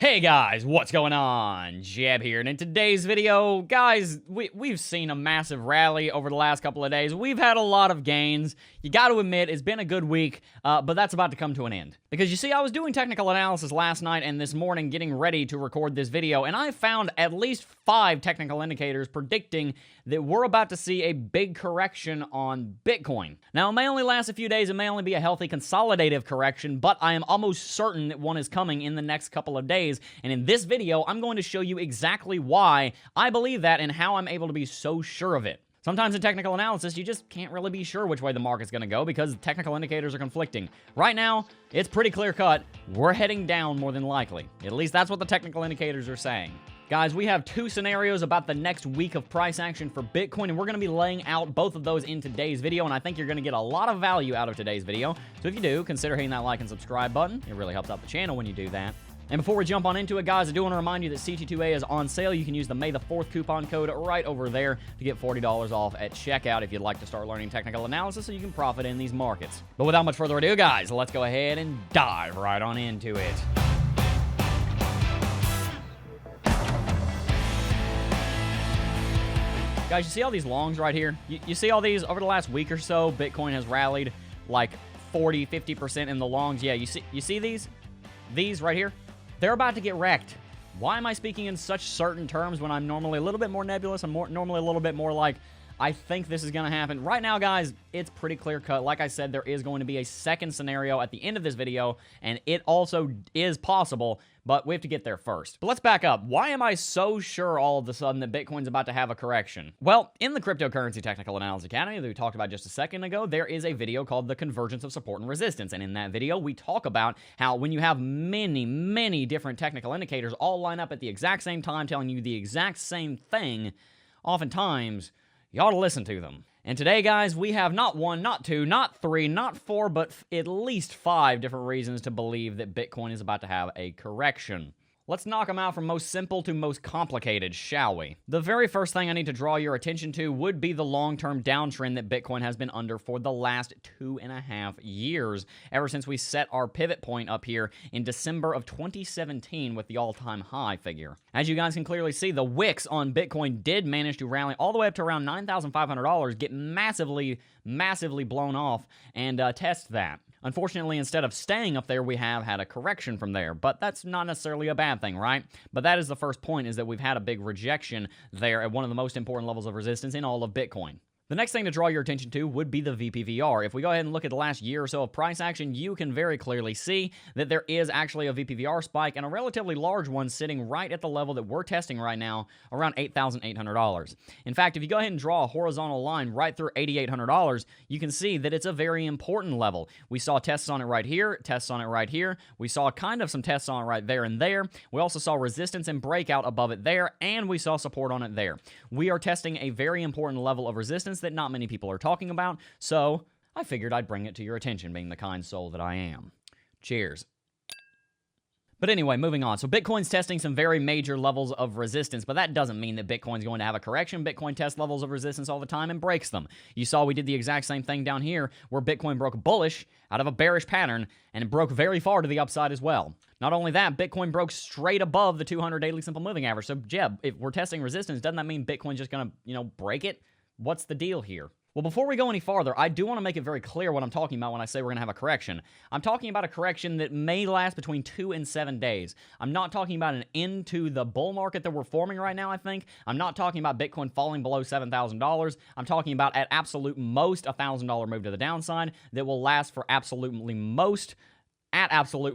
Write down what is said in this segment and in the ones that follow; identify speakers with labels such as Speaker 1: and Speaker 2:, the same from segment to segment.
Speaker 1: Hey guys, what's going on? Jeb here, and in today's video, guys, we've seen a massive rally over the last couple of days. We've had a lot of gains. You gotta admit, it's been a good week, but that's about to come to an end. Because you see, I was doing technical analysis last night and this morning getting ready to record this video, and I found at least 5 technical indicators predicting that we're about to see a big correction on Bitcoin. Now, it may only last a few days, it may only be a healthy consolidative correction, but I am almost certain that one is coming in the next couple of days. And in this video, I'm going to show you exactly why I believe that and how I'm able to be so sure of it. Sometimes in technical analysis, you just can't really be sure which way the market's going to go because technical indicators are conflicting. Right now, it's pretty clear-cut. We're heading down more than likely. At least that's what the technical indicators are saying. Guys, we have 2 scenarios about the next week of price action for Bitcoin, and we're going to be laying out both of those in today's video, and I think you're going to get a lot of value out of today's video. So if you do, consider hitting that like and subscribe button. It really helps out the channel when you do that. And before we jump on into it, guys, I do want to remind you that CT2A is on sale. You can use the May the 4th coupon code right over there to get $40 off at checkout if you'd like to start learning technical analysis so you can profit in these markets. But without much further ado, guys, let's go ahead and dive right on into it. Guys, you see all these longs right here? You see all these? Over the last week or so, Bitcoin has rallied like 40, 50% in the longs. Yeah, you see these? These right here? They're about to get wrecked. Why am I speaking in such certain terms when I'm normally a little bit more nebulous? I'm normally a little bit more like, I think this is going to happen. Right now, guys, it's pretty clear-cut. Like I said, there is going to be a second scenario at the end of this video, and it also is possible, but we have to get there first. But let's back up. Why am I so sure all of a sudden that Bitcoin's about to have a correction? Well, in the Cryptocurrency Technical Analysis Academy that we talked about just a second ago, there is a video called The Convergence of Support and Resistance, and in that video, we talk about how when you have many, many different technical indicators all line up at the exact same time telling you the exact same thing, oftentimes, you ought to listen to them. And today, guys, we have not 1, not 2, not 3, not 4, but at least 5 different reasons to believe that Bitcoin is about to have a correction. Let's knock them out from most simple to most complicated, shall we? The very first thing I need to draw your attention to would be the long-term downtrend that Bitcoin has been under for the last 2.5 years, ever since we set our pivot point up here in December of 2017 with the all-time high figure. As you guys can clearly see, the wicks on Bitcoin did manage to rally all the way up to around $9,500, get massively blown off, and test that. Unfortunately, instead of staying up there, we have had a correction from there, but that's not necessarily a bad thing, right? But that is the first point, is that we've had a big rejection there at one of the most important levels of resistance in all of Bitcoin. The next thing to draw your attention to would be the VPVR. If we go ahead and look at the last year or so of price action, you can very clearly see that there is actually a VPVR spike, and a relatively large one sitting right at the level that we're testing right now, around $8,800. In fact, if you go ahead and draw a horizontal line right through $8,800, you can see that it's a very important level. We saw tests on it right here, tests on it right here. We saw kind of some tests on it right there and there. We also saw resistance and breakout above it there, and we saw support on it there. We are testing a very important level of resistance that not many people are talking about, so I figured I'd bring it to your attention, being the kind soul that I am. Cheers. But anyway, moving on. So Bitcoin's testing some very major levels of resistance, but that doesn't mean that Bitcoin's going to have a correction. Bitcoin tests levels of resistance all the time and breaks them. You saw we did the exact same thing down here, where Bitcoin broke bullish out of a bearish pattern, and it broke very far to the upside as well. Not only that, Bitcoin broke straight above the 200 daily simple moving average. So, Jeb, if we're testing resistance, doesn't that mean Bitcoin's just going to, break it? What's the deal here? Well, before we go any farther, I do want to make it very clear what I'm talking about when I say we're going to have a correction. I'm talking about a correction that may last between 2 and 7 days. I'm not talking about an end to the bull market that we're forming right now, I think. I'm not talking about Bitcoin falling below $7,000. I'm talking about at absolute most a $1,000 move to the downside that will last for absolute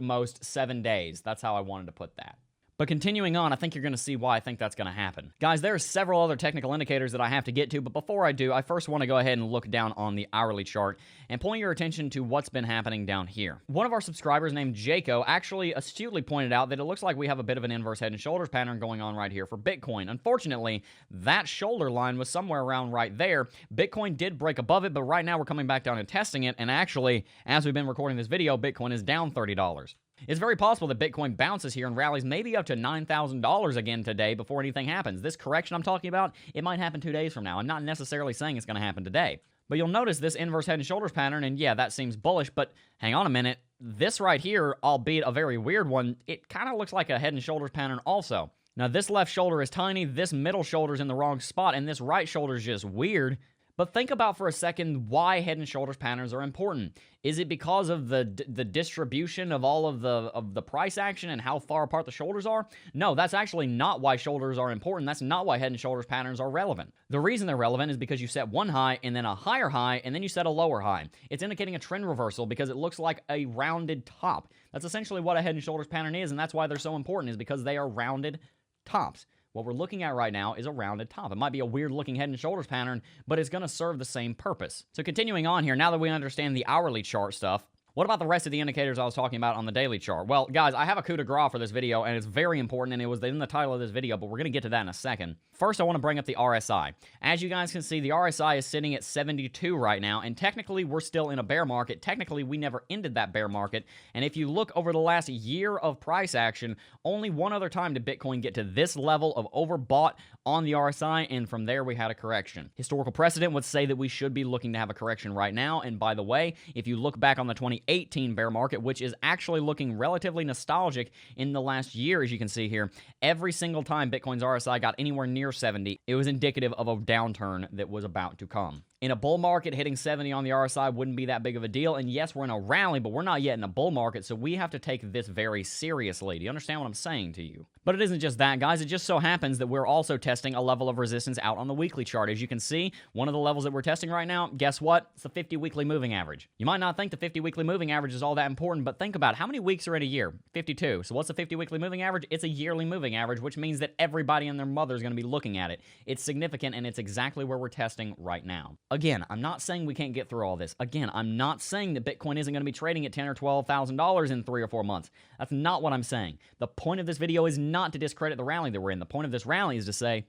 Speaker 1: most 7 days. That's how I wanted to put that. But continuing on, I think you're going to see why I think that's going to happen. Guys, there are several other technical indicators that I have to get to, but before I do, I first want to go ahead and look down on the hourly chart and point your attention to what's been happening down here. One of our subscribers named Jaco actually astutely pointed out that it looks like we have a bit of an inverse head and shoulders pattern going on right here for Bitcoin. Unfortunately, that shoulder line was somewhere around right there. Bitcoin did break above it, but right now we're coming back down and testing it, and actually, as we've been recording this video, Bitcoin is down $30. It's very possible that Bitcoin bounces here and rallies maybe up to $9,000 again today before anything happens. This correction I'm talking about, it might happen 2 days from now. I'm not necessarily saying it's going to happen today. But you'll notice this inverse head and shoulders pattern, and yeah, that seems bullish, but hang on a minute. this right here, albeit a very weird one, it kind of looks like a head and shoulders pattern also. Now, this left shoulder is tiny, this middle shoulder is in the wrong spot, and this right shoulder is just weird. But think about for a second why head and shoulders patterns are important. Is it because of the distribution of all of the price action and how far apart the shoulders are? No, that's actually not why shoulders are important. That's not why head and shoulders patterns are relevant. The reason they're relevant is because you set one high and then a higher high and then you set a lower high. It's indicating a trend reversal because it looks like a rounded top. That's essentially what a head and shoulders pattern is, and that's why they're so important, is because they are rounded tops. What we're looking at right now is a rounded top. It might be a weird looking head and shoulders pattern, but it's going to serve the same purpose. So continuing on here, now that we understand the hourly chart stuff, what about the rest of the indicators I was talking about on the daily chart? Well, guys, I have a coup de grace for this video, and it's very important, and it was in the title of this video, but we're going to get to that in a second. First, I want to bring up the RSI. As you guys can see, the RSI is sitting at 72 right now, and technically, we're still in a bear market. Technically, we never ended that bear market, and if you look over the last year of price action, only one other time did Bitcoin get to this level of overbought on the RSI, and from there, we had a correction. Historical precedent would say that we should be looking to have a correction right now, and by the way, if you look back on the 2018 bear market, which is actually looking relatively nostalgic in the last year, as you can see here, every single time Bitcoin's RSI got anywhere near 70, it was indicative of a downturn that was about to come. In a bull market, hitting 70 on the RSI wouldn't be that big of a deal, and yes, we're in a rally, but we're not yet in a bull market, so we have to take this very seriously. Do you understand what I'm saying to you? But it isn't just that, guys. It just so happens that we're also testing a level of resistance out on the weekly chart. As you can see, one of the levels that we're testing right now, guess what? It's the 50 weekly moving average. You might not think the 50 weekly moving average is all that important, but think about it. How many weeks are in a year? 52. So what's the 50 weekly moving average? It's a yearly moving average, which means that everybody and their mother is going to be looking at it. It's significant, and it's exactly where we're testing right now. Again, I'm not saying we can't get through all this. Again, I'm not saying that Bitcoin isn't going to be trading at $10,000 or $12,000 in 3 or 4 months. That's not what I'm saying. The point of this video is not to discredit the rally that we're in. The point of this rally is to say,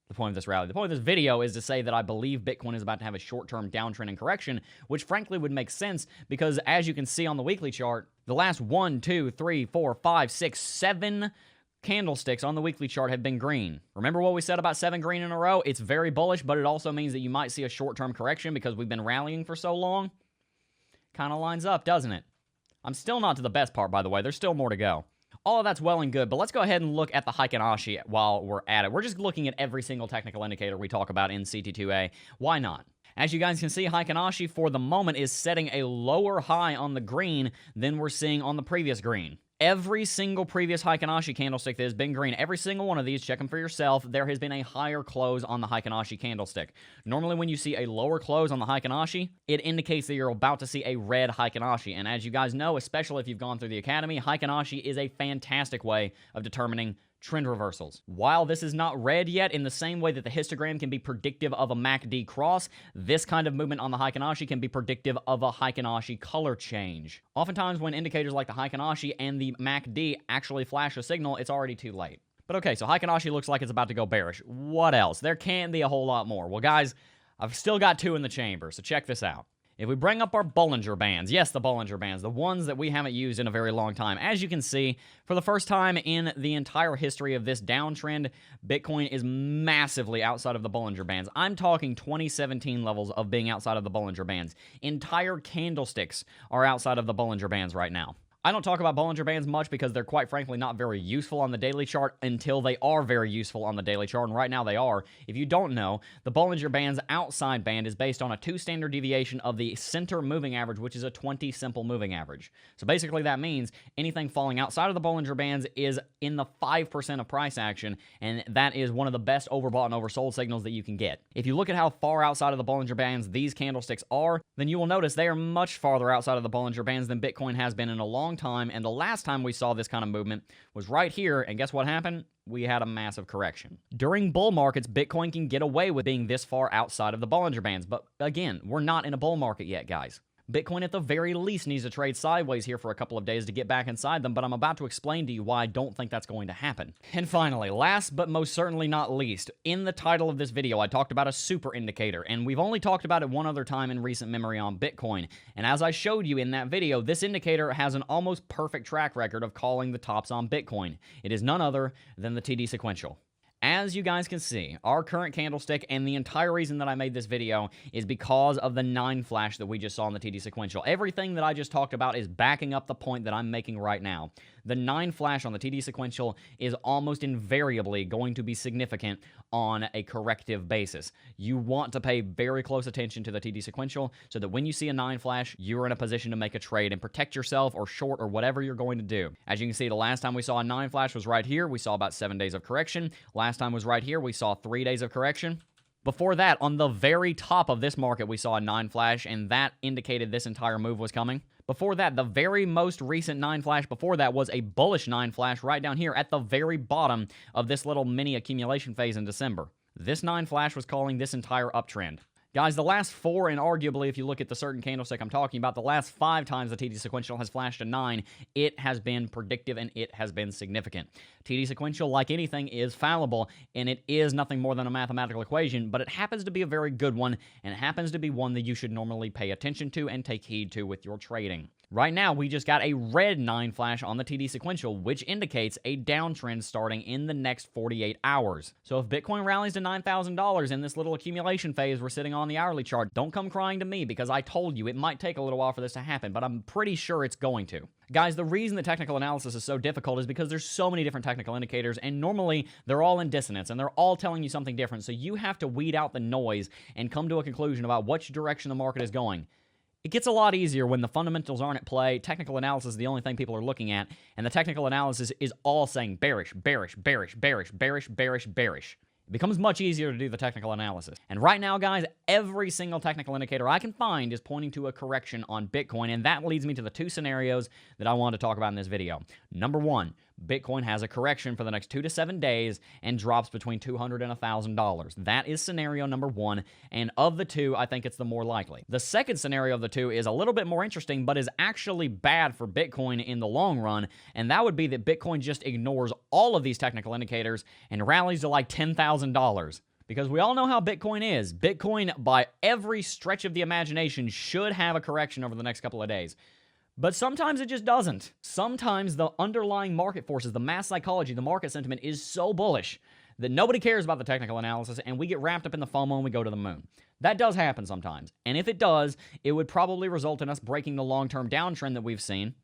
Speaker 1: the point of this video is to say that I believe Bitcoin is about to have a short-term downtrend and correction, which frankly would make sense because as you can see on the weekly chart, the last 1, 2, 3, 4, 5, 6, 7 candlesticks on the weekly chart have been green. Remember what we said about 7 green in a row? It's very bullish, but it also means that you might see a short-term correction because we've been rallying for so long. Kind of lines up, doesn't it? I'm still not to the best part, by the way. There's still more to go. All of that's well and good, but let's go ahead and look at the Heikin Ashi while we're at it. We're just looking at every single technical indicator we talk about in CT2A. Why not? As you guys can see, Heikin Ashi for the moment is setting a lower high on the green than we're seeing on the previous green. Every single previous Heikin Ashi candlestick that has been green, every single one of these, check them for yourself, there has been a higher close on the Heikin Ashi candlestick. Normally when you see a lower close on the Heikin Ashi, it indicates that you're about to see a red Heikin Ashi. And as you guys know, especially if you've gone through the academy, Heikin Ashi is a fantastic way of determining trend reversals. While this is not red yet, in the same way that the histogram can be predictive of a MACD cross, this kind of movement on the Heikin Ashi can be predictive of a Heikin Ashi color change. Oftentimes when indicators like the Heikin Ashi and the MACD actually flash a signal, it's already too late. But okay, so Heikin Ashi looks like it's about to go bearish. What else? There can be a whole lot more. Well guys, I've still got 2 in the chamber, so check this out. If we bring up our Bollinger Bands, yes, the Bollinger Bands, the ones that we haven't used in a very long time. As you can see, for the first time in the entire history of this downtrend, Bitcoin is massively outside of the Bollinger Bands. I'm talking 2017 levels of being outside of the Bollinger Bands. Entire candlesticks are outside of the Bollinger Bands right now. I don't talk about Bollinger Bands much because they're quite frankly not very useful on the daily chart until they are very useful on the daily chart, and right now they are. If you don't know, the Bollinger Band's outside band is based on a 2 standard deviation of the center moving average, which is a 20 simple moving average. So basically that means anything falling outside of the Bollinger Bands is in the 5% of price action, and that is one of the best overbought and oversold signals that you can get. If you look at how far outside of the Bollinger Bands these candlesticks are, then you will notice they are much farther outside of the Bollinger Bands than Bitcoin has been in a long time, and the last time we saw this kind of movement was right here, and guess what happened? We had a massive correction. During bull markets, Bitcoin can get away with being this far outside of the Bollinger Bands, but again, we're not in a bull market yet, guys. Bitcoin at the very least needs to trade sideways here for a couple of days to get back inside them, but I'm about to explain to you why I don't think that's going to happen. And finally, last but most certainly not least, in the title of this video, I talked about a super indicator, and we've only talked about it one other time in recent memory on Bitcoin. And as I showed you in that video, this indicator has an almost perfect track record of calling the tops on Bitcoin. It is none other than the TD sequential. as you guys can see, our current candlestick, and the entire reason that I made this video is because of the 9 flash that we just saw in the TD sequential. Everything that I just talked about is backing up the point that I'm making right now. The 9 flash on the TD sequential is almost invariably going to be significant on a corrective basis. You want to pay very close attention to the TD sequential so that when you see a 9 flash, you're in a position to make a trade and protect yourself or short or whatever you're going to do. As you can see, the last time we saw a 9 flash was right here. We saw about 7 days of correction. Last time was right here. We saw 3 days of correction. Before that, on the very top of this market, we saw a 9 flash, and that indicated this entire move was coming. Before that, the very most recent 9 flash before that was a bullish 9 flash right down here at the very bottom of this little mini accumulation phase in December. This 9 flash was calling this entire uptrend. Guys, the last 4, and arguably, if you look at the certain candlestick I'm talking about, the last 5 times the TD sequential has flashed a 9, it has been predictive and it has been significant. TD sequential, like anything, is fallible, and it is nothing more than a mathematical equation, but it happens to be a very good one, and it happens to be one that you should normally pay attention to and take heed to with your trading. Right now, we just got a red 9 flash on the TD sequential, which indicates a downtrend starting in the next 48 hours. So if Bitcoin rallies to $9,000 in this little accumulation phase we're sitting on the hourly chart, don't come crying to me because I told you it might take a little while for this to happen, but I'm pretty sure it's going to. Guys, the reason the technical analysis is so difficult is because there's so many different technical indicators, and normally they're all in dissonance, and they're all telling you something different, so you have to weed out the noise and come to a conclusion about which direction the market is going. It gets a lot easier when the fundamentals aren't at play, technical analysis is the only thing people are looking at, and the technical analysis is all saying bearish, bearish, bearish, bearish, bearish, bearish, bearish. It becomes much easier to do the technical analysis. And right now, guys, every single technical indicator I can find is pointing to a correction on Bitcoin, and that leads me to the 2 scenarios that I wanted to talk about in this video. Number 1, Bitcoin has a correction for the next 2 to 7 days and drops between $200 and $1,000. That is scenario number 1, and of the 2, I think it's the more likely. The second scenario of the 2 is a little bit more interesting, but is actually bad for Bitcoin in the long run, and that would be that Bitcoin just ignores all of these technical indicators and rallies to like $10,000. Because we all know how Bitcoin is. Bitcoin, by every stretch of the imagination, should have a correction over the next couple of days. But sometimes it just doesn't. Sometimes the underlying market forces, the mass psychology, the market sentiment is so bullish that nobody cares about the technical analysis, and we get wrapped up in the FOMO and we go to the moon. That does happen sometimes. And if it does, it would probably result in us breaking the long-term downtrend that we've seen.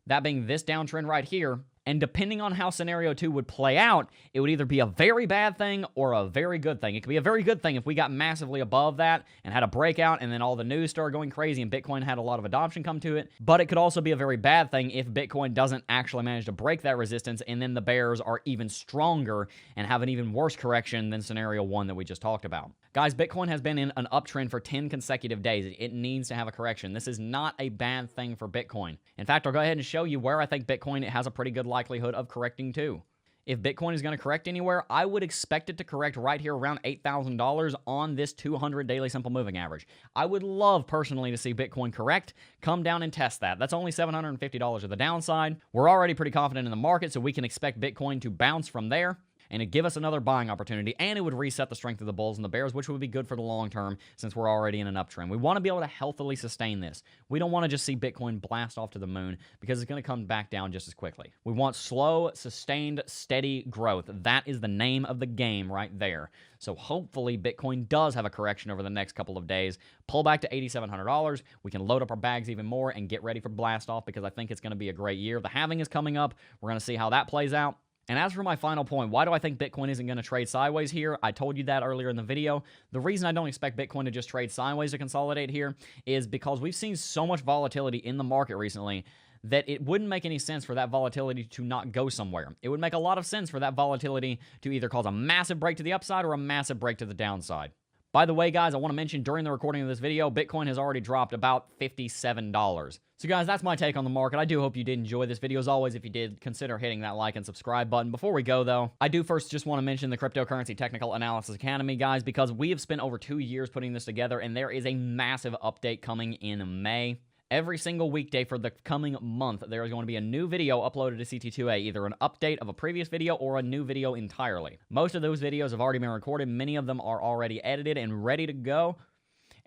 Speaker 1: That being this downtrend right here. And depending on how scenario 2 would play out, it would either be a very bad thing or a very good thing. It could be a very good thing if we got massively above that and had a breakout and then all the news started going crazy and Bitcoin had a lot of adoption come to it. But it could also be a very bad thing if Bitcoin doesn't actually manage to break that resistance and then the bears are even stronger and have an even worse correction than scenario 1 that we just talked about. Guys, Bitcoin has been in an uptrend for 10 consecutive days. It needs to have a correction. This is not a bad thing for Bitcoin. In fact, I'll go ahead and show you where I think Bitcoin has a pretty good likelihood of correcting to. If Bitcoin is going to correct anywhere, I would expect it to correct right here around $8,000 on this 200 daily simple moving average. I would love personally to see Bitcoin correct, come down and test that. That's only $750 to the downside. We're already pretty confident in the market, so we can expect Bitcoin to bounce from there and it'd give us another buying opportunity, and it would reset the strength of the bulls and the bears, which would be good for the long term since we're already in an uptrend. We want to be able to healthily sustain this. We don't want to just see Bitcoin blast off to the moon because it's going to come back down just as quickly. We want slow, sustained, steady growth. That is the name of the game right there. So hopefully Bitcoin does have a correction over the next couple of days, pull back to $8,700. We can load up our bags even more and get ready for blast off because I think it's going to be a great year. The halving is coming up. We're going to see how that plays out. And as for my final point, why do I think Bitcoin isn't going to trade sideways here? I told you that earlier in the video. The reason I don't expect Bitcoin to just trade sideways to consolidate here is because we've seen so much volatility in the market recently that it wouldn't make any sense for that volatility to not go somewhere. It would make a lot of sense for that volatility to either cause a massive break to the upside or a massive break to the downside. By the way, guys, I want to mention during the recording of this video, Bitcoin has already dropped about $57. So guys, that's my take on the market. I do hope you did enjoy this video. As always, if you did, consider hitting that like and subscribe button. Before we go, though, I do first just want to mention the Cryptocurrency Technical Analysis Academy, guys, because we have spent over 2 years putting this together, and there is a massive update coming in May. Every single weekday for the coming month, there is going to be a new video uploaded to CT2A, either an update of a previous video or a new video entirely. Most of those videos have already been recorded. Many of them are already edited and ready to go.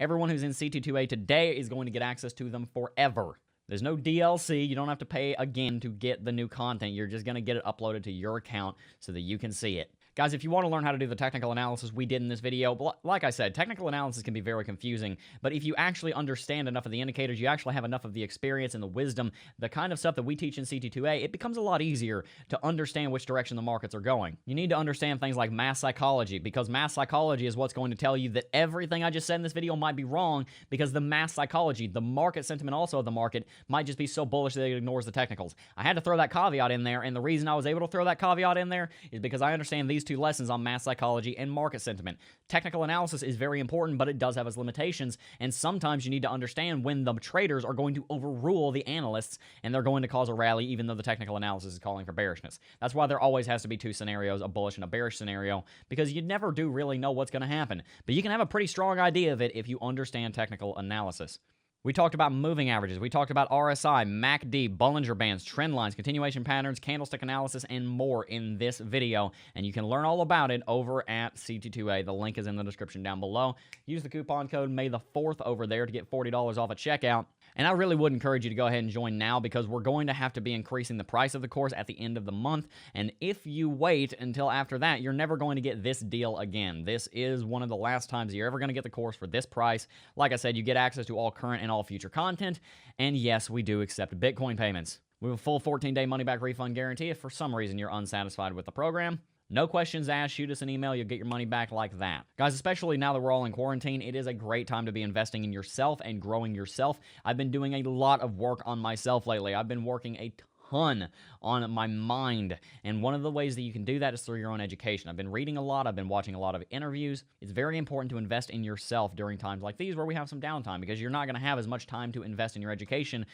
Speaker 1: Everyone who's in CT2A today is going to get access to them forever. There's no DLC. You don't have to pay again to get the new content. You're just going to get it uploaded to your account so that you can see it. Guys, if you want to learn how to do the technical analysis we did in this video, like I said, technical analysis can be very confusing, but if you actually understand enough of the indicators, you actually have enough of the experience and the wisdom, the kind of stuff that we teach in CT2A, it becomes a lot easier to understand which direction the markets are going. You need to understand things like mass psychology, because mass psychology is what's going to tell you that everything I just said in this video might be wrong, because the mass psychology, the market sentiment also of the market, might just be so bullish that it ignores the technicals. I had to throw that caveat in there, and the reason I was able to throw that caveat in there is because I understand these two lessons on mass psychology and market sentiment. Technical analysis is very important, but it does have its limitations, and sometimes you need to understand when the traders are going to overrule the analysts, and they're going to cause a rally even though the technical analysis is calling for bearishness. That's why there always has to be two scenarios, a bullish and a bearish scenario, because you never do really know what's going to happen. But you can have a pretty strong idea of it if you understand technical analysis. We talked about moving averages. We talked about RSI, MACD, Bollinger Bands, trend lines, continuation patterns, candlestick analysis, and more in this video. And you can learn all about it over at CT2A. The link is in the description down below. Use the coupon code May4th over there to get $40 off at checkout. And I really would encourage you to go ahead and join now, because we're going to have to be increasing the price of the course at the end of the month. And if you wait until after that, you're never going to get this deal again. This is one of the last times you're ever going to get the course for this price. Like I said, you get access to all current and all future content. And yes, we do accept Bitcoin payments. We have a full 14-day money-back refund guarantee if for some reason you're unsatisfied with the program. No questions asked, shoot us an email, you'll get your money back like that. Guys, especially now that we're all in quarantine, it is a great time to be investing in yourself and growing yourself. I've been doing a lot of work on myself lately. I've been working a ton on my mind, and one of the ways that you can do that is through your own education. I've been reading a lot, I've been watching a lot of interviews. It's very important to invest in yourself during times like these where we have some downtime, because you're not going to have as much time to invest in your education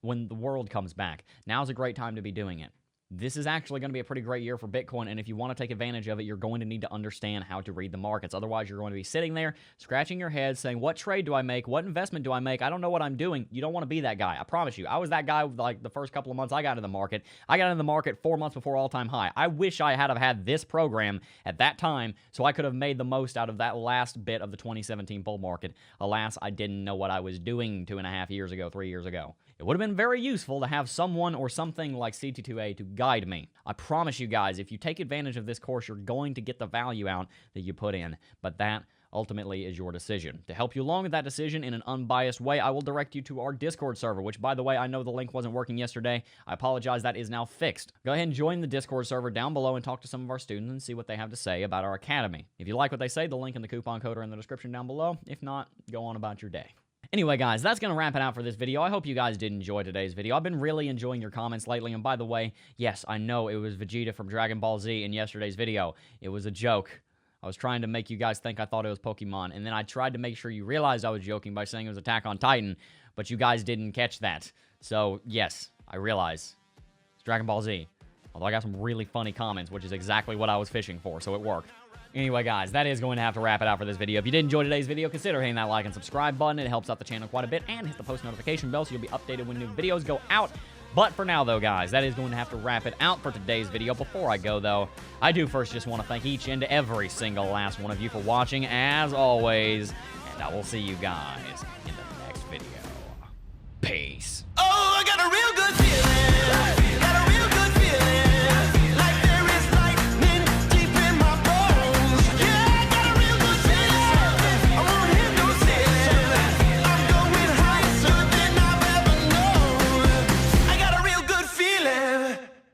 Speaker 1: when the world comes back. Now's a great time to be doing it. This is actually going to be a pretty great year for Bitcoin, and if you want to take advantage of it, you're going to need to understand how to read the markets. Otherwise, you're going to be sitting there, scratching your head, saying, what trade do I make? What investment do I make? I don't know what I'm doing. You don't want to be that guy. I promise you. I was that guy like the first couple of months I got into the market. I got into the market 4 months before all-time high. I wish I had have had this program at that time so I could have made the most out of that last bit of the 2017 bull market. Alas, I didn't know what I was doing 2.5 years ago, 3 years ago. It would have been very useful to have someone or something like CT2A to guide me. I promise you guys, if you take advantage of this course, you're going to get the value out that you put in. But that ultimately is your decision. To help you along with that decision in an unbiased way, I will direct you to our Discord server, which, by the way, I know the link wasn't working yesterday. I apologize, that is now fixed. Go ahead and join the Discord server down below and talk to some of our students and see what they have to say about our academy. If you like what they say, the link and the coupon code are in the description down below. If not, go on about your day. Anyway, guys, that's going to wrap it out for this video. I hope you guys did enjoy today's video. I've been really enjoying your comments lately, and by the way, yes, I know it was Vegeta from Dragon Ball Z in yesterday's video. It was a joke. I was trying to make you guys think I thought it was Pokemon, and then I tried to make sure you realized I was joking by saying it was Attack on Titan, but you guys didn't catch that. So, yes, I realize it's Dragon Ball Z. Although I got some really funny comments, which is exactly what I was fishing for, so it worked. Anyway, guys, that is going to have to wrap it out for this video. If you did enjoy today's video, consider hitting that like and subscribe button. It helps out the channel quite a bit. And hit the post notification bell so you'll be updated when new videos go out. But for now, though, guys, that is going to have to wrap it out for today's video. Before I go, though, I do first just want to thank each and every single last one of you for watching, as always. And I will see you guys in the next video. Peace.
Speaker 2: Oh, I got a real good feeling.